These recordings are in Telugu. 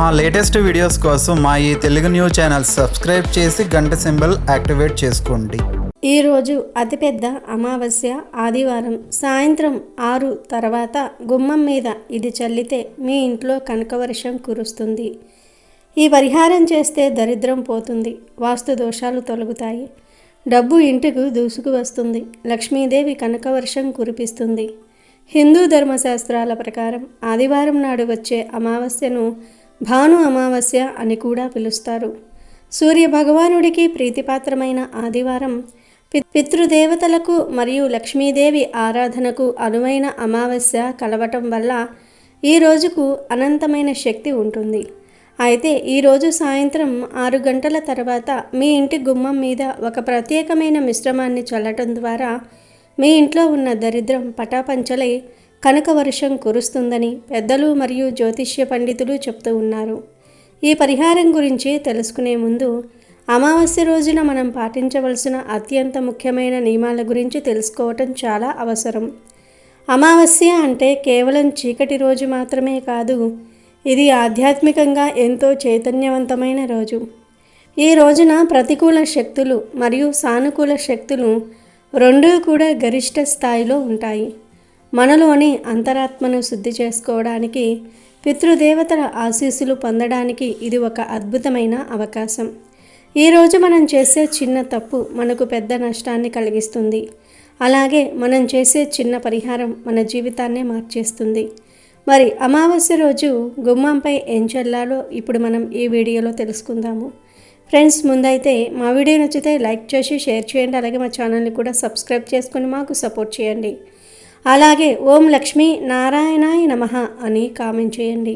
మా లేటెస్ట్ వీడియోస్ కోసం మా ఈ తెలుగు న్యూస్ ఛానల్ సబ్స్క్రైబ్ చేసి గంట సింబల్ యాక్టివేట్ చేసుకోండి. ఈరోజు అతిపెద్ద అమావాస్య ఆదివారం సాయంత్రం 6 తర్వాత గుమ్మం మీద ఇది చల్లితే మీ ఇంట్లో కనకవర్షం కురుస్తుంది. ఈ పరిహారం చేస్తే దరిద్రం పోతుంది, వాస్తు దోషాలు తొలగుతాయి, డబ్బు ఇంటికి దూసుకు వస్తుంది, లక్ష్మీదేవి కనకవర్షం కురిపిస్తుంది. హిందూ ధర్మశాస్త్రాల ప్రకారం ఆదివారం నాడు వచ్చే అమావాస్యను భాను అమావాస్య అని కూడా పిలుస్తారు. సూర్య భగవానుడికి ప్రీతిపాత్రమైన ఆదివారం పితృదేవతలకు మరియు లక్ష్మీదేవి ఆరాధనకు అనువైన అమావాస్య కలవటం వల్ల ఈ రోజుకు అనంతమైన శక్తి ఉంటుంది. అయితే ఈరోజు సాయంత్రం 6 గంటల తర్వాత మీ ఇంటి గుమ్మం మీద ఒక ప్రత్యేకమైన మిశ్రమాన్ని చల్లటం ద్వారా మీ ఇంట్లో ఉన్న దరిద్రం పటాపంచలై కనకవర్షం కురుస్తుందని పెద్దలు మరియు జ్యోతిష్య పండితులు చెప్తూ ఉన్నారు. ఈ పరిహారం గురించి తెలుసుకునే ముందు అమావాస్య రోజున మనం పాటించవలసిన అత్యంత ముఖ్యమైన నియమాల గురించి తెలుసుకోవటం చాలా అవసరం. అమావాస్య అంటే కేవలం చీకటి రోజు మాత్రమే కాదు, ఇది ఆధ్యాత్మికంగా ఎంతో చైతన్యవంతమైన రోజు. ఈ రోజున ప్రతికూల శక్తులు మరియు సానుకూల శక్తులు రెండూ కూడా గరిష్ట స్థాయిలో ఉంటాయి. మనలోని అంతరాత్మను శుద్ధి చేసుకోవడానికి, పితృదేవతల ఆశీస్సులు పొందడానికి ఇది ఒక అద్భుతమైన అవకాశం. ఈరోజు మనం చేసే చిన్న తప్పు మనకు పెద్ద నష్టాన్ని కలిగిస్తుంది. అలాగే మనం చేసే చిన్న పరిహారం మన జీవితాన్నే మార్చేస్తుంది. మరి అమావాస్య రోజు గుమ్మంపై ఏం చల్లాలో ఇప్పుడు మనం ఈ వీడియోలో తెలుసుకుందాము. ఫ్రెండ్స్, ముందైతే మా వీడియో నచ్చితే లైక్ చేసి షేర్ చేయండి. అలాగే మా ఛానల్ని కూడా సబ్స్క్రైబ్ చేసుకొని మాకు సపోర్ట్ చేయండి. అలాగే ఓం లక్ష్మీ నారాయణాయ నమః అని కామెంట్ చేయండి.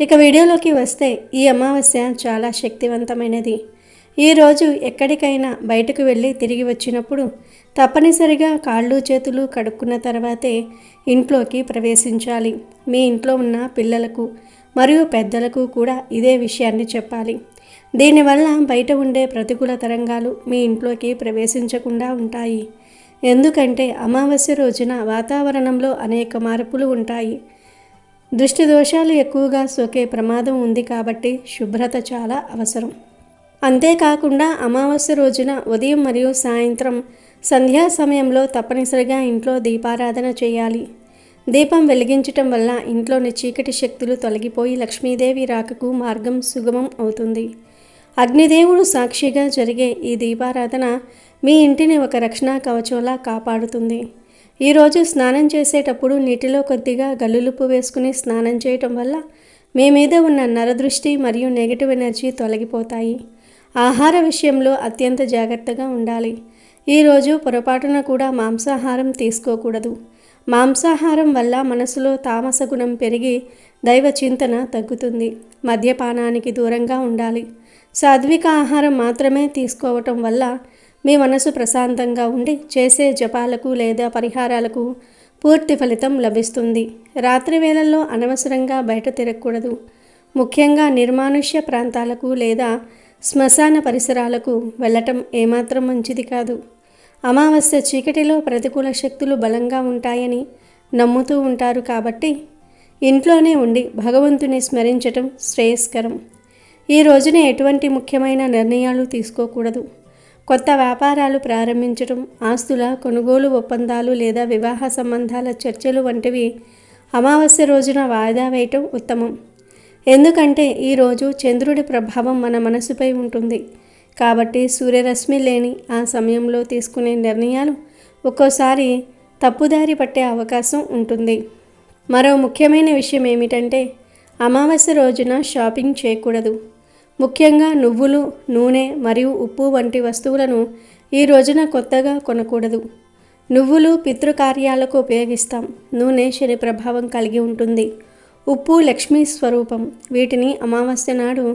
ఇక వీడియోలోకి వస్తే ఈ అమావాస్య చాలా శక్తివంతమైనది. ఈరోజు ఎక్కడికైనా బయటకు వెళ్ళి తిరిగి వచ్చినప్పుడు తప్పనిసరిగా కాళ్ళు చేతులు కడుక్కున్న తర్వాతే ఇంట్లోకి ప్రవేశించాలి. మీ ఇంట్లో ఉన్న పిల్లలకు మరియు పెద్దలకు కూడా ఇదే విషయాన్ని చెప్పాలి. దీనివల్ల బయట ఉండే ప్రతికూల తరంగాలు మీ ఇంట్లోకి ప్రవేశించకుండా ఉంటాయి. ఎందుకంటే అమావాస్య రోజున వాతావరణంలో అనేక మార్పులు ఉంటాయి. దృష్టి దోషాలు ఎక్కువగా సోకే ప్రమాదం ఉంది కాబట్టి శుభ్రత చాలా అవసరం. అంతేకాకుండా అమావాస్య రోజున ఉదయం మరియు సాయంత్రం సంధ్యా సమయంలో తప్పనిసరిగా ఇంట్లో దీపారాధన చేయాలి. దీపం వెలిగించటం వల్ల ఇంట్లోని చీకటి శక్తులు తొలగిపోయి లక్ష్మీదేవి రాకకు మార్గం సుగమం అవుతుంది. అగ్నిదేవుడు సాక్షిగా జరిగే ఈ దీపారాధన మీ ఇంటిని ఒక రక్షణ కవచంలా కాపాడుతుంది. ఈరోజు స్నానం చేసేటప్పుడు నీటిలో కొద్దిగా గల్లులుప్పు వేసుకుని స్నానం చేయటం వల్ల మీ మీద ఉన్న నరదృష్టి మరియు నెగిటివ్ ఎనర్జీ తొలగిపోతాయి. ఆహార విషయంలో అత్యంత జాగ్రత్తగా ఉండాలి. ఈరోజు పొరపాటున కూడా మాంసాహారం తీసుకోకూడదు. మాంసాహారం వల్ల మనసులో తామస గుణం పెరిగి దైవ చింతన తగ్గుతుంది. మద్యపానానికి దూరంగా ఉండాలి. సాత్విక ఆహారం మాత్రమే తీసుకోవటం వల్ల మీ మనసు ప్రశాంతంగా ఉండి చేసే జపాలకు లేదా పరిహారాలకు పూర్తి ఫలితం లభిస్తుంది. రాత్రి వేళల్లో అనవసరంగా బయట తిరగకూడదు. ముఖ్యంగా నిర్మానుష్య ప్రాంతాలకు లేదా శ్మశాన పరిసరాలకు వెళ్ళటం ఏమాత్రం మంచిది కాదు. అమావాస్య చీకటిలో ప్రతికూల శక్తులు బలంగా ఉంటాయని నమ్ముతూ ఉంటారు కాబట్టి ఇంట్లోనే ఉండి భగవంతుని స్మరించటం శ్రేయస్కరం. ఈ రోజున ఎటువంటి ముఖ్యమైన నిర్ణయాలు తీసుకోకూడదు. కొత్త వ్యాపారాలు ప్రారంభించడం, ఆస్తుల కొనుగోలు ఒప్పందాలు లేదా వివాహ సంబంధాల చర్చలు వంటివి అమావాస్య రోజున వాయిదా వేయటం ఉత్తమం. ఎందుకంటే ఈరోజు చంద్రుడి ప్రభావం మన మనసుపై ఉంటుంది కాబట్టి సూర్యరశ్మి లేని ఆ సమయంలో తీసుకునే నిర్ణయాలు ఒక్కోసారి తప్పుదారి పట్టే అవకాశం ఉంటుంది. మరో ముఖ్యమైన విషయం ఏమిటంటే అమావాస్య రోజున షాపింగ్ చేయకూడదు. ముఖ్యంగా నువ్వులు, నూనె మరియు ఉప్పు వంటి వస్తువులను ఈ రోజున కొత్తగా కొనకూడదు. నువ్వులు పితృకార్యాలకు ఉపయోగిస్తాం. నూనె శని ప్రభావం కలిగి ఉంటుంది. ఉప్పు లక్ష్మీ స్వరూపం. వీటిని అమావాస్య నాడు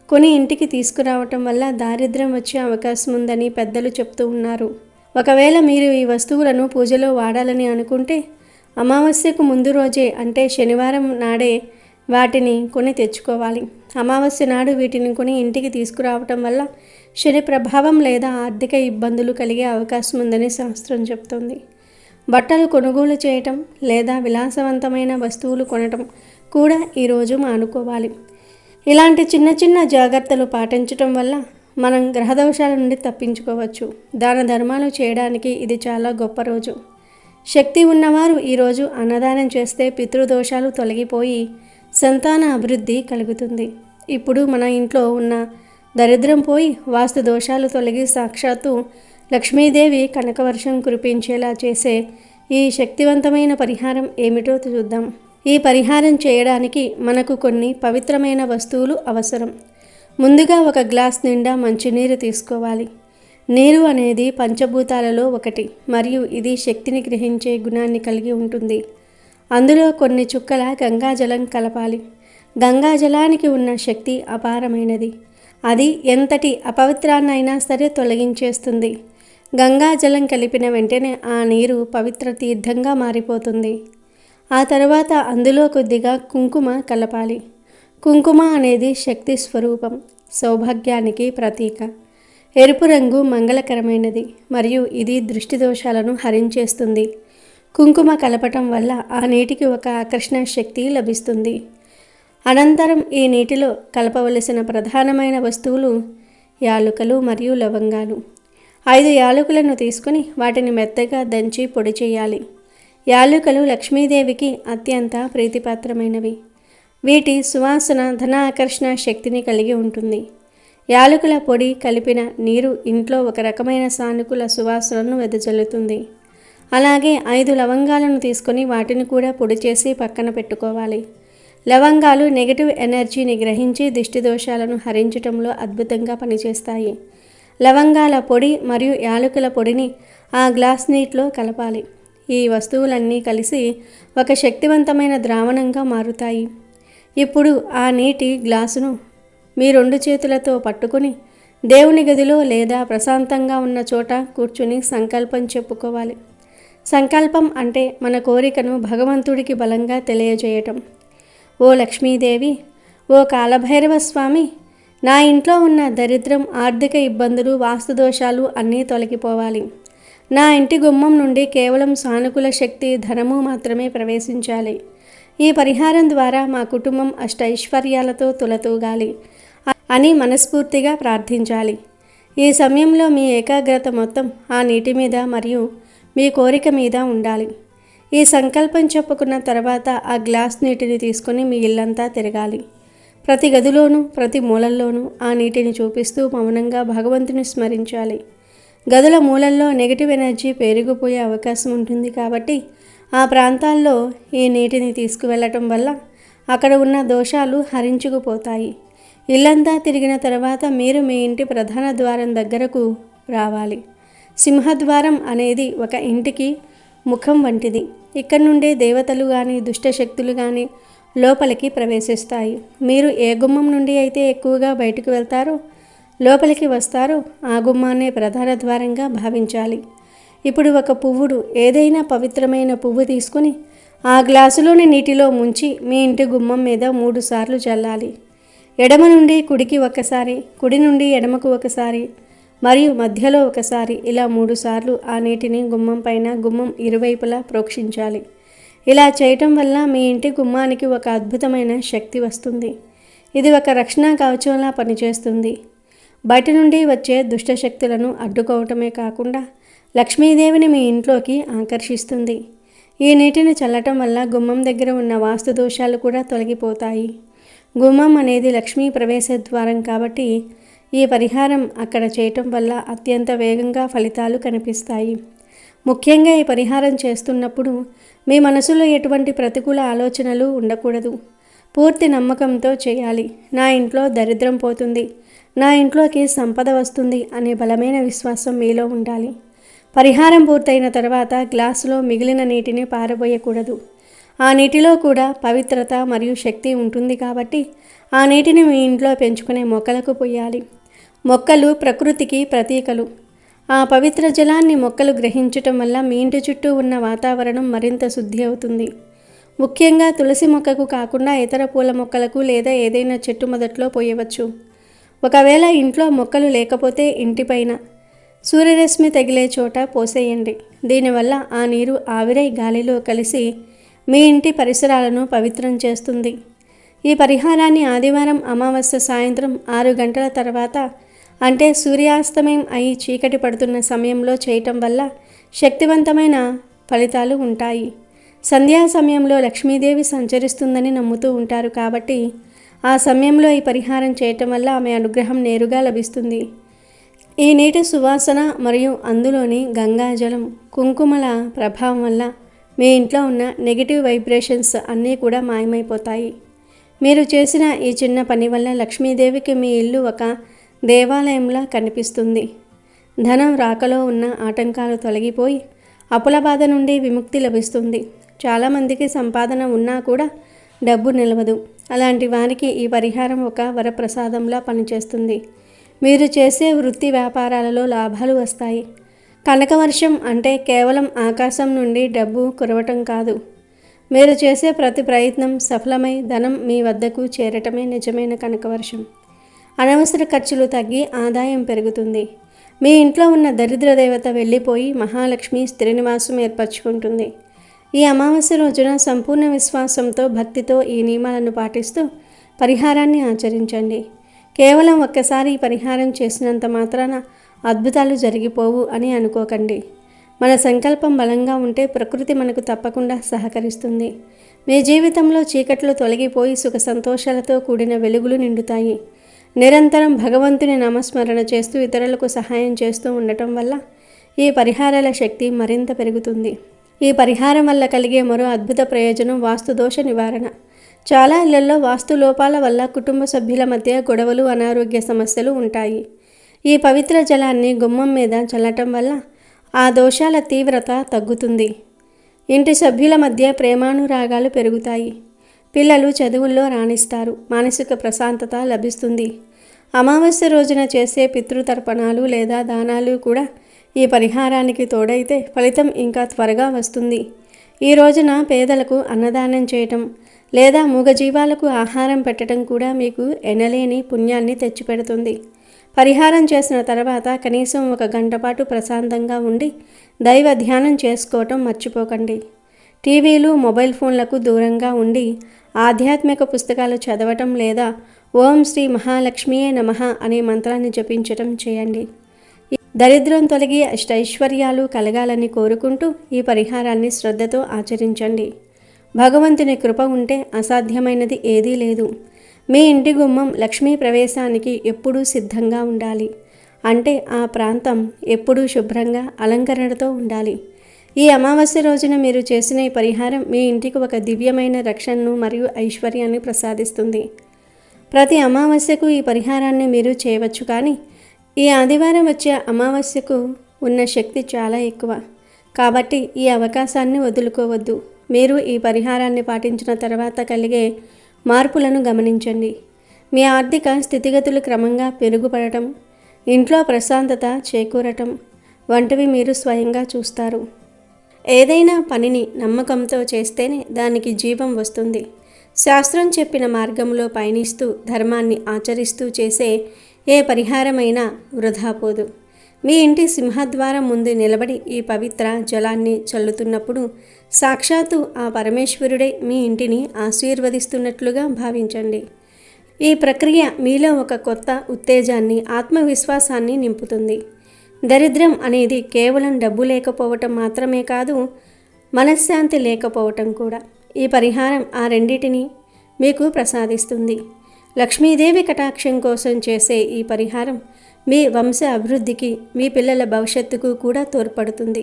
కొని ఇంటికి తీసుకురావటం వల్ల దారిద్ర్యం వచ్చే అవకాశం ఉందని పెద్దలు చెప్తూ ఉన్నారు. ఒకవేళ మీరు ఈ వస్తువులను పూజలో వాడాలని అనుకుంటే అమావాస్యకు ముందు రోజే అంటే శనివారం నాడే వాటిని కొని తెచ్చుకోవాలి. అమావాస్య నాడు వీటిని కొని ఇంటికి తీసుకురావటం వల్ల శని ప్రభావం లేదా ఆర్థిక ఇబ్బందులు కలిగే అవకాశం ఉందని శాస్త్రం చెప్తోంది. బట్టలు కొనుగోలు చేయటం లేదా విలాసవంతమైన వస్తువులు కొనటం కూడా ఈరోజు మానుకోవాలి. ఇలాంటి చిన్న చిన్న జాగ్రత్తలు పాటించటం వల్ల మనం గ్రహదోషాల నుండి తప్పించుకోవచ్చు. దాన ధర్మాలు చేయడానికి ఇది చాలా గొప్ప రోజు. శక్తి ఉన్నవారు ఈరోజు అన్నదానం చేస్తే పితృదోషాలు తొలగిపోయి సంతాన అభివృద్ధి కలుగుతుంది. ఇప్పుడు మన ఇంట్లో ఉన్న దరిద్రం పోయి వాస్తు దోషాలు తొలగి సాక్షాత్తు లక్ష్మీదేవి కనకవర్షం కురిపించేలా చేసే ఈ శక్తివంతమైన పరిహారం ఏమిటో చూద్దాం. ఈ పరిహారం చేయడానికి మనకు కొన్ని పవిత్రమైన వస్తువులు అవసరం. ముందుగా ఒక గ్లాస్ నిండా మంచినీరు తీసుకోవాలి. నీరు అనేది పంచభూతాలలో ఒకటి మరియు ఇది శక్తిని గ్రహించే గుణాన్ని కలిగి ఉంటుంది. అందులో కొన్ని చుక్కల గంగాజలం కలపాలి. గంగాజలానికి ఉన్న శక్తి అపారమైనది. అది ఎంతటి అపవిత్రాన్నైనా సరే తొలగించేస్తుంది. గంగాజలం కలిపిన వెంటనే ఆ నీరు పవిత్ర తీర్థంగా మారిపోతుంది. ఆ తర్వాత అందులో కొద్దిగా కుంకుమ కలపాలి. కుంకుమ అనేది శక్తి స్వరూపం, సౌభాగ్యానికి ప్రతీక. ఎరుపు రంగు మంగళకరమైనది మరియు ఇది దృష్టి దోషాలను హరించేస్తుంది. కుంకుమ కలపటం వల్ల ఆ నీటికి ఒక ఆకర్షణ శక్తి లభిస్తుంది. అనంతరం ఈ నీటిలో కలపవలసిన ప్రధానమైన వస్తువులు యాలకులు మరియు లవంగాలు. 5 యాలకులను తీసుకుని వాటిని మెత్తగా దంచి పొడి చేయాలి. యాలకులు లక్ష్మీదేవికి అత్యంత ప్రీతిపాత్రమైనవి. వీటి సువాసన ధన ఆకర్షణ శక్తిని కలిగి ఉంటుంది. యాలకుల పొడి కలిపిన నీరు ఇంట్లో ఒక రకమైన సానుకూల సువాసనను వెదజల్లుతుంది. అలాగే 5 లవంగాలను తీసుకొని వాటిని కూడా పొడి చేసి పక్కన పెట్టుకోవాలి. లవంగాలు నెగటివ్ ఎనర్జీని గ్రహించి దిష్టి దోషాలను హరించటంలో అద్భుతంగా పనిచేస్తాయి. లవంగాల పొడి మరియు యాలకుల పొడిని ఆ గ్లాస్ నీటిలో కలపాలి. ఈ వస్తువులన్నీ కలిసి ఒక శక్తివంతమైన ద్రావణంగా మారుతాయి. ఇప్పుడు ఆ నీటి గ్లాసును మీ 2 చేతులతో పట్టుకుని దేవుని గదిలో లేదా ప్రశాంతంగా ఉన్న చోట కూర్చుని సంకల్పం చెప్పుకోవాలి. సంకల్పం అంటే మన కోరికను భగవంతుడికి బలంగా తెలియజేయటం. ఓ లక్ష్మీదేవి, ఓ కాలభైరవ స్వామి, నా ఇంట్లో ఉన్న దరిద్రం, ఆర్థిక ఇబ్బందులు, వాస్తుదోషాలు అన్నీ తొలగిపోవాలి. నా ఇంటి గుమ్మం నుండి కేవలం సానుకూల శక్తి, ధనము మాత్రమే ప్రవేశించాలి. ఈ పరిహారం ద్వారా మా కుటుంబం అష్టైశ్వర్యాలతో తులతూగాలి అని మనస్ఫూర్తిగా ప్రార్థించాలి. ఈ సమయంలో మీ ఏకాగ్రత మొత్తం ఆ నీటి మీద మరియు మీ కోరిక మీద ఉండాలి. ఈ సంకల్పం చెప్పుకున్న తర్వాత ఆ గ్లాస్ నీటిని తీసుకొని మీ ఇల్లంతా తిరగాలి. ప్రతి గదిలోనూ ప్రతి మూలల్లోనూ ఆ నీటిని చూపిస్తూ మౌనంగా భగవంతుని స్మరించాలి. గదుల మూలల్లో నెగిటివ్ ఎనర్జీ పెరిగిపోయే అవకాశం ఉంటుంది కాబట్టి ఆ ప్రాంతాల్లో ఈ నీటిని తీసుకువెళ్ళటం వల్ల అక్కడ ఉన్న దోషాలు హరించుకుపోతాయి. ఇల్లంతా తిరిగిన తర్వాత మీరు మీ ఇంటి ప్రధాన ద్వారం దగ్గరకు రావాలి. సింహద్వారం అనేది ఒక ఇంటికి ముఖం వంటిది. ఇక్కడ నుండే దేవతలు కానీ దుష్టశక్తులు కానీ లోపలికి ప్రవేశిస్తాయి. మీరు ఏ గుమ్మం నుండి అయితే ఎక్కువగా బయటకు వెళ్తారో, లోపలికి వస్తారో ఆ గుమ్మాన్నే ప్రధాన ద్వారంగా భావించాలి. ఇప్పుడు ఒక పువ్వుడు, ఏదైనా పవిత్రమైన పువ్వు తీసుకుని ఆ గ్లాసులోని నీటిలో ముంచి మీ ఇంటి గుమ్మం మీద 3 సార్లు చల్లాలి. ఎడమ నుండి కుడికి ఒకసారి, కుడి నుండి ఎడమకు ఒకసారి మరియు మధ్యలో ఒకసారి, ఇలా 3 సార్లు ఆ నీటిని గుమ్మం పైన, గుమ్మం ఇరువైపులా ప్రోక్షించాలి. ఇలా చేయటం వల్ల మీ ఇంటి గుమ్మానికి ఒక అద్భుతమైన శక్తి వస్తుంది. ఇది ఒక రక్షణ కవచంలా పనిచేస్తుంది. బయట నుండి వచ్చే దుష్టశక్తులను అడ్డుకోవటమే కాకుండా లక్ష్మీదేవిని మీ ఇంట్లోకి ఆకర్షిస్తుంది. ఈ నీటిని చల్లటం వల్ల గుమ్మం దగ్గర ఉన్న వాస్తు దోషాలు కూడా తొలగిపోతాయి. గుమ్మం అనేది లక్ష్మీ ప్రవేశ ద్వారం కాబట్టి ఈ పరిహారం అక్కడ చేయటం వల్ల అత్యంత వేగంగా ఫలితాలు కనిపిస్తాయి. ముఖ్యంగా ఈ పరిహారం చేస్తున్నప్పుడు మీ మనసులో ఎటువంటి ప్రతికూల ఆలోచనలు ఉండకూడదు. పూర్తి నమ్మకంతో చేయాలి. నా ఇంట్లో దరిద్రం పోతుంది, నా ఇంట్లోకి సంపద వస్తుంది అనే బలమైన విశ్వాసం మీలో ఉండాలి. పరిహారం పూర్తయిన తర్వాత గ్లాసులో మిగిలిన నీటిని పారబోయకూడదు. ఆ నీటిలో కూడా పవిత్రత మరియు శక్తి ఉంటుంది కాబట్టి ఆ నీటిని మీ ఇంట్లో పెంచుకునే మొక్కలకు పోయాలి. మొక్కలు ప్రకృతికి ప్రతీకలు. ఆ పవిత్ర జలాన్ని మొక్కలు గ్రహించటం వల్ల మీ ఇంటి చుట్టూ ఉన్న వాతావరణం మరింత శుద్ధి అవుతుంది. ముఖ్యంగా తులసి మొక్కకు కాకుండా ఇతర పూల మొక్కలకు లేదా ఏదైనా చెట్టు మొదట్లో పోయవచ్చు. ఒకవేళ ఇంట్లో మొక్కలు లేకపోతే ఇంటిపైన సూర్యరశ్మి తగిలే చోట పోసేయండి. దీనివల్ల ఆ నీరు ఆవిరై గాలిలో కలిసి మీ ఇంటి పరిసరాలను పవిత్రం చేస్తుంది. ఈ పరిహారాన్ని ఆదివారం అమావాస్య సాయంత్రం 6 గంటల తర్వాత అంటే సూర్యాస్తమయం అయి చీకటి పడుతున్న సమయంలో చేయటం వల్ల శక్తివంతమైన ఫలితాలు ఉంటాయి. సంధ్యా సమయంలో లక్ష్మీదేవి సంచరిస్తుందని నమ్ముతూ ఉంటారు కాబట్టి ఆ సమయంలో ఈ పరిహారం చేయటం వల్ల ఆమె అనుగ్రహం నేరుగా లభిస్తుంది. ఈ నీటి సువాసన మరియు అందులోని గంగాజలం, కుంకుమల ప్రభావం వల్ల మీ ఇంట్లో ఉన్న నెగిటివ్ వైబ్రేషన్స్ అన్నీ కూడా మాయమైపోతాయి. మీరు చేసిన ఈ చిన్న పని వల్ల లక్ష్మీదేవికి మీ ఇల్లు ఒక దేవాలయంలా కనిపిస్తుంది. ధనం రాకలో ఉన్న ఆటంకాలు తొలగిపోయి అప్పుల బాధ నుండి విముక్తి లభిస్తుంది. చాలామందికి సంపాదన ఉన్నా కూడా డబ్బు నిలవదు. అలాంటి వారికి ఈ పరిహారం ఒక వరప్రసాదంలా పనిచేస్తుంది. మీరు చేసే వృత్తి వ్యాపారాలలో లాభాలు వస్తాయి. కనకవర్షం అంటే కేవలం ఆకాశం నుండి డబ్బు కురవటం కాదు. మీరు చేసే ప్రతి ప్రయత్నం సఫలమై ధనం మీ వద్దకు చేరటమే నిజమైన కనకవర్షం. అనవసర ఖర్చులు తగ్గి ఆదాయం పెరుగుతుంది. మీ ఇంట్లో ఉన్న దరిద్ర దేవత వెళ్ళిపోయి మహాలక్ష్మి స్థిర నివాసం ఏర్పరచుకుంటుంది. ఈ అమావాస్య రోజున సంపూర్ణ విశ్వాసంతో భక్తితో ఈ నియమాలను పాటిస్తూ పరిహారాన్ని ఆచరించండి. కేవలం ఒక్కసారి ఈ పరిహారం చేసినంత మాత్రాన అద్భుతాలు జరిగిపోవు అని అనుకోకండి. మన సంకల్పం బలంగా ఉంటే ప్రకృతి మనకు తప్పకుండా సహకరిస్తుంది. మీ జీవితంలో చీకట్లు తొలగిపోయి సుఖ సంతోషాలతో కూడిన వెలుగులు నిండుతాయి. నిరంతరం భగవంతుని నామస్మరణ చేస్తూ ఇతరులకు సహాయం చేస్తూ ఉండటం వల్ల ఈ పరిహారాల శక్తి మరింత పెరుగుతుంది. ఈ పరిహారం వల్ల కలిగే మరో అద్భుత ప్రయోజనం వాస్తు దోష నివారణ. చాలా ఇళ్లలో వాస్తు లోపాల వల్ల కుటుంబ సభ్యుల మధ్య గొడవలు, అనారోగ్య సమస్యలు ఉంటాయి. ఈ పవిత్ర జలాన్ని గుమ్మం మీద చల్లటం వల్ల ఆ దోషాల తీవ్రత తగ్గుతుంది. ఇంటి సభ్యుల మధ్య ప్రేమానురాగాలు పెరుగుతాయి. పిల్లలు చదువుల్లో రాణిస్తారు. మానసిక ప్రశాంతత లభిస్తుంది. అమావాస్య రోజున చేసే పితృతర్పణాలు లేదా దానాలు కూడా ఈ పరిహారానికి తోడైతే ఫలితం ఇంకా త్వరగా వస్తుంది. ఈ రోజున పేదలకు అన్నదానం చేయటం లేదా మూగజీవాలకు ఆహారం పెట్టడం కూడా మీకు ఎనలేని పుణ్యాన్ని తెచ్చిపెడుతుంది. పరిహారం చేసిన తర్వాత కనీసం 1 గంట పాటు ప్రశాంతంగా ఉండి దైవ ధ్యానం చేసుకోవటం మర్చిపోకండి. టీవీలు, మొబైల్ ఫోన్లకు దూరంగా ఉండి ఆధ్యాత్మిక పుస్తకాలు చదవటం లేదా ఓం శ్రీ మహాలక్ష్మియే నమః అనే మంత్రాన్ని జపించటం చేయండి. దరిద్రం తొలగి అష్టైశ్వర్యాలు కలగాలని కోరుకుంటూ ఈ పరిహారాన్ని శ్రద్ధతో ఆచరించండి. భగవంతుని కృప ఉంటే అసాధ్యమైనది ఏదీ లేదు. మీ ఇంటి గుమ్మం లక్ష్మీ ప్రవేశానికి ఎప్పుడూ సిద్ధంగా ఉండాలి. అంటే ఆ ప్రాంతం ఎప్పుడూ శుభ్రంగా అలంకరణతో ఉండాలి. ఈ అమావాస్య రోజున మీరు చేసిన ఈ పరిహారం మీ ఇంటికి ఒక దివ్యమైన రక్షణను మరియు ఐశ్వర్యాన్ని ప్రసాదిస్తుంది. ప్రతి అమావాస్యకు ఈ పరిహారాన్ని మీరు చేయవచ్చు, కానీ ఈ ఆదివారం వచ్చే అమావాస్యకు ఉన్న శక్తి చాలా ఎక్కువ. కాబట్టి ఈ అవకాశాన్ని వదులుకోవద్దు. మీరు ఈ పరిహారాన్ని పాటించిన తర్వాత కలిగే మార్పులను గమనించండి. మీ ఆర్థిక స్థితిగతులు క్రమంగా పెరుగుపడటం, ఇంట్లో ప్రశాంతత చేకూరటం వంటివి మీరు స్వయంగా చూస్తారు. ఏదైనా పనిని నమ్మకంతో చేస్తేనే దానికి జీవం వస్తుంది. శాస్త్రం చెప్పిన మార్గంలో పయనిస్తూ ధర్మాన్ని ఆచరిస్తూ చేసే ఏ పరిహారమైనా వృధా పోదు. మీ ఇంటి సింహద్వారం ముందు నిలబడి ఈ పవిత్ర జలాన్ని చల్లుతున్నప్పుడు సాక్షాత్తు ఆ పరమేశ్వరుడే మీ ఇంటిని ఆశీర్వదిస్తున్నట్లుగా భావించండి. ఈ ప్రక్రియ మీలో ఒక కొత్త ఉత్తేజాన్ని, ఆత్మవిశ్వాసాన్ని నింపుతుంది. దరిద్రం అనేది కేవలం డబ్బు లేకపోవటం మాత్రమే కాదు, మనశ్శాంతి లేకపోవటం కూడా. ఈ పరిహారం ఆ రెండింటిని మీకు ప్రసాదిస్తుంది. లక్ష్మీదేవి కటాక్షం కోసం చేసే ఈ పరిహారం మీ వంశ అభివృద్ధికి, మీ పిల్లల భవిష్యత్తుకు కూడా తోడ్పడుతుంది.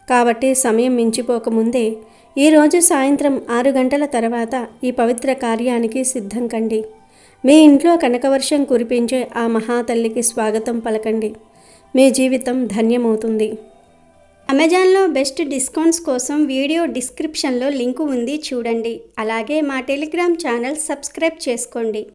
కాబట్టి సమయం మించిపోకముందే ఈరోజు సాయంత్రం 6 గంటల తర్వాత ఈ పవిత్ర కార్యానికి సిద్ధం కండి. మీ ఇంట్లో కనకవర్షం కురిపించే ఆ మహాతల్లికి స్వాగతం పలకండి. మీ జీవితం ధన్యమవుతుంది. అమెజాన్లో బెస్ట్ డిస్కౌంట్స్ కోసం వీడియో డిస్క్రిప్షన్లో లింకు ఉంది, చూడండి. అలాగే మా టెలిగ్రామ్ ఛానల్ సబ్స్క్రైబ్ చేసుకోండి.